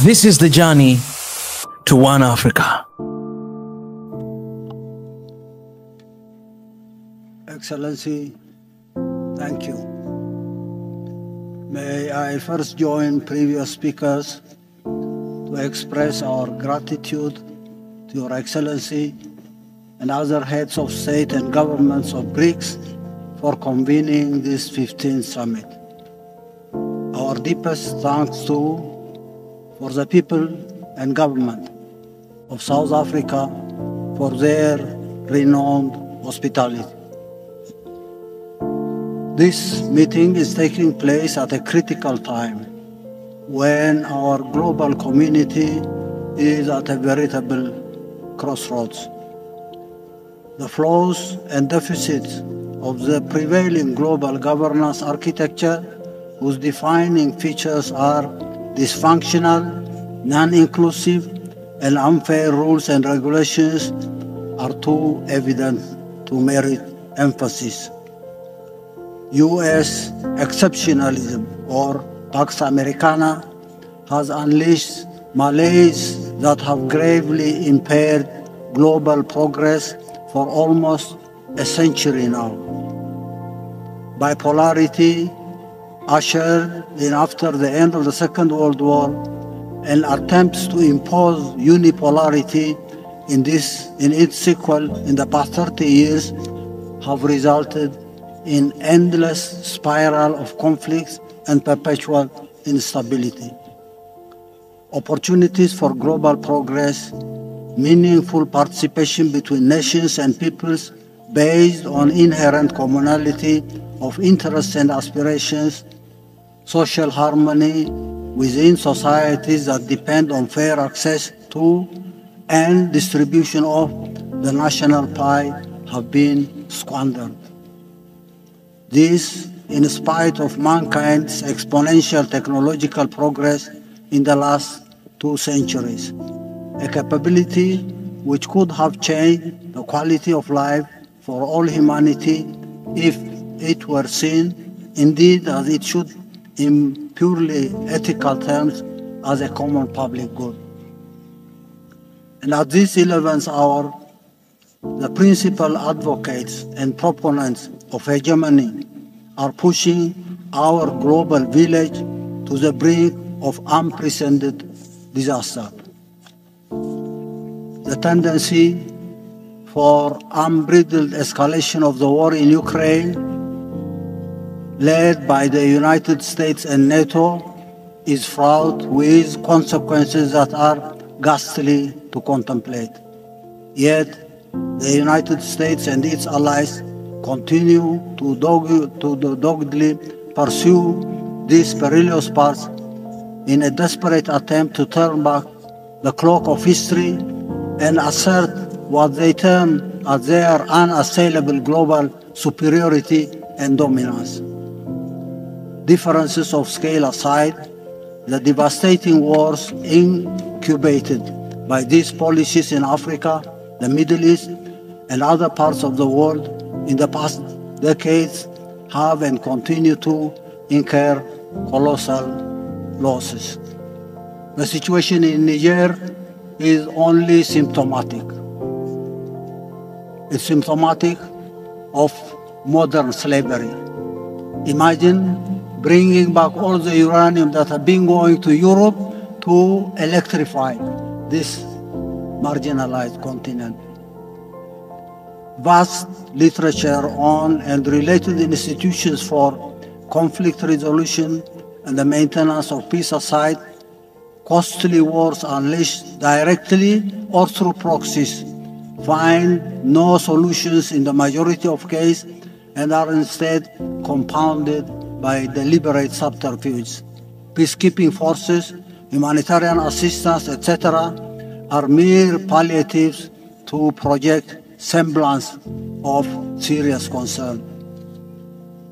This is the journey to One Africa. Excellency, thank you. May I first join previous speakers to express our gratitude to Your Excellency and other heads of state and governments of Brics for convening this 15th summit. Our deepest thanks too for the people and government of South Africa for their renowned hospitality. This meeting is taking place at a critical time when our global community is at a veritable crossroads. The flaws and deficits of the prevailing global governance architecture, whose defining features are dysfunctional, non-inclusive, and unfair rules and regulations, are too evident to merit emphasis. U.S. exceptionalism, or Pax Americana, has unleashed malaise that have gravely impaired global progress for almost a century now. Bipolarity, ushered in after the end of the Second World War, and attempts to impose unipolarity in its sequel in the past 30 years have resulted in endless spiral of conflicts and perpetual instability. Opportunities for global progress, meaningful participation between nations and peoples based on inherent commonality of interests and aspirations, social harmony within societies that depend on fair access to and distribution of the national pie have been squandered. This, in spite of mankind's exponential technological progress in the last 2 centuries, a capability which could have changed the quality of life for all humanity if it were seen, indeed as it should, in purely ethical terms, as a common public good. And at this 11th hour, the principal advocates and proponents of hegemony are pushing our global village to the brink of unprecedented disaster. The tendency for unbridled escalation of the war in Ukraine, led by the United States and NATO, is fraught with consequences that are ghastly to contemplate. Yet, the United States and its allies continue to doggedly pursue this perilous path in a desperate attempt to turn back the clock of history and assert what they term as their unassailable global superiority and dominance. Differences of scale aside, the devastating wars incubated by these policies in Africa, the Middle East, and other parts of the world in the past decades have and continue to incur colossal losses. The situation in Niger is only symptomatic. It's symptomatic of modern slavery. Imagine bringing back all the uranium that have been going to Europe to electrify this marginalized continent. Vast literature on and related institutions for conflict resolution and the maintenance of peace aside, costly wars unleashed directly or through proxies find no solutions in the majority of cases and are instead compounded by deliberate subterfuge. Peacekeeping forces, humanitarian assistance, etc., are mere palliatives to project semblance of serious concern.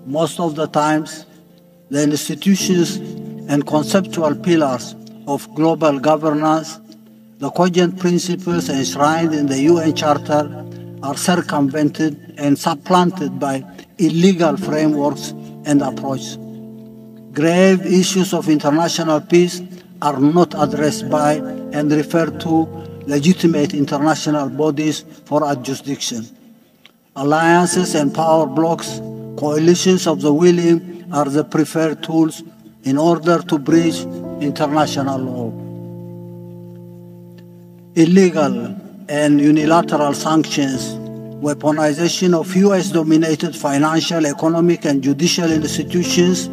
Most of the times, the institutions and conceptual pillars of global governance, the cogent principles enshrined in the UN Charter, are circumvented and supplanted by illegal frameworks and approaches. Grave issues of international peace are not addressed by and referred to legitimate international bodies for adjudication. Alliances and power blocks, coalitions of the willing are the preferred tools in order to breach international law. Illegal and unilateral sanctions, weaponization of US-dominated financial, economic, and judicial institutions,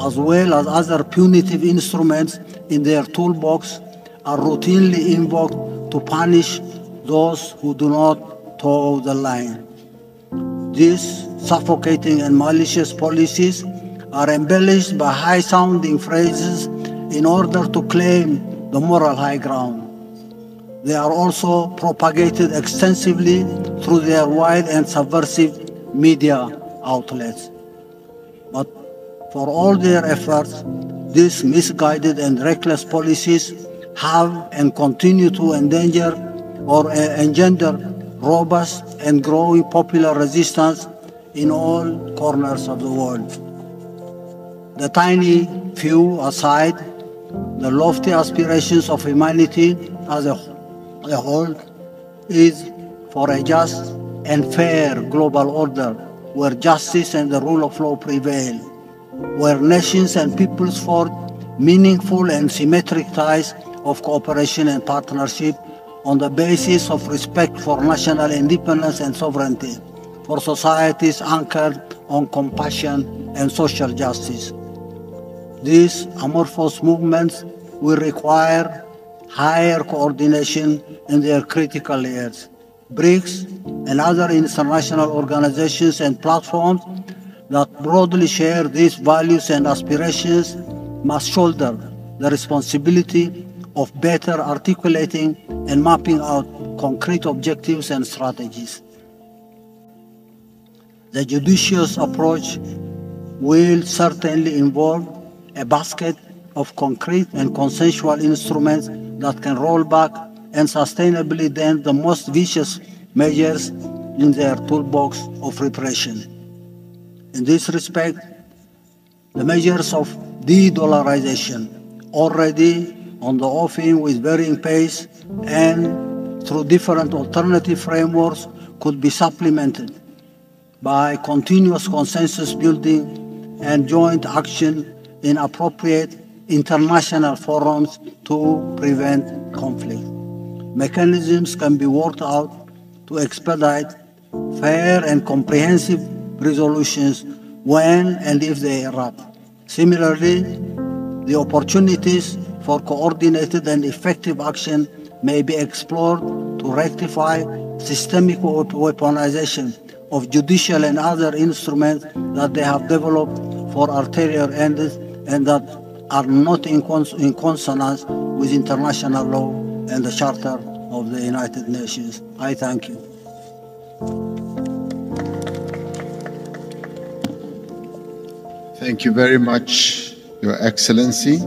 as well as other punitive instruments in their toolbox, are routinely invoked to punish those who do not toe the line. These suffocating and malicious policies are embellished by high-sounding phrases in order to claim the moral high ground. They are also propagated extensively through their wide and subversive media outlets. But for all their efforts, these misguided and reckless policies have and continue to engender robust and growing popular resistance in all corners of the world. The tiny few aside, the lofty aspirations of humanity as a whole is for a just and fair global order where justice and the rule of law prevail, where nations and peoples forge meaningful and symmetric ties of cooperation and partnership on the basis of respect for national independence and sovereignty, for societies anchored on compassion and social justice. These amorphous movements will require higher coordination in their critical layers. Brics and other international organizations and platforms that broadly share these values and aspirations must shoulder the responsibility of better articulating and mapping out concrete objectives and strategies. The judicious approach will certainly involve a basket of concrete and consensual instruments that can roll back and sustainably dent the most vicious measures in their toolbox of repression. In this respect, the measures of de-dollarization, already on the offing with varying pace and through different alternative frameworks, could be supplemented by continuous consensus building and joint action in appropriate international forums to prevent conflict. Mechanisms can be worked out to expedite fair and comprehensive resolutions when and if they erupt. Similarly, the opportunities for coordinated and effective action may be explored to rectify systemic weaponization of judicial and other instruments that they have developed for ulterior ends and that are not in consonance with international law and the Charter of the United Nations. I thank you. Thank you very much, Your Excellency.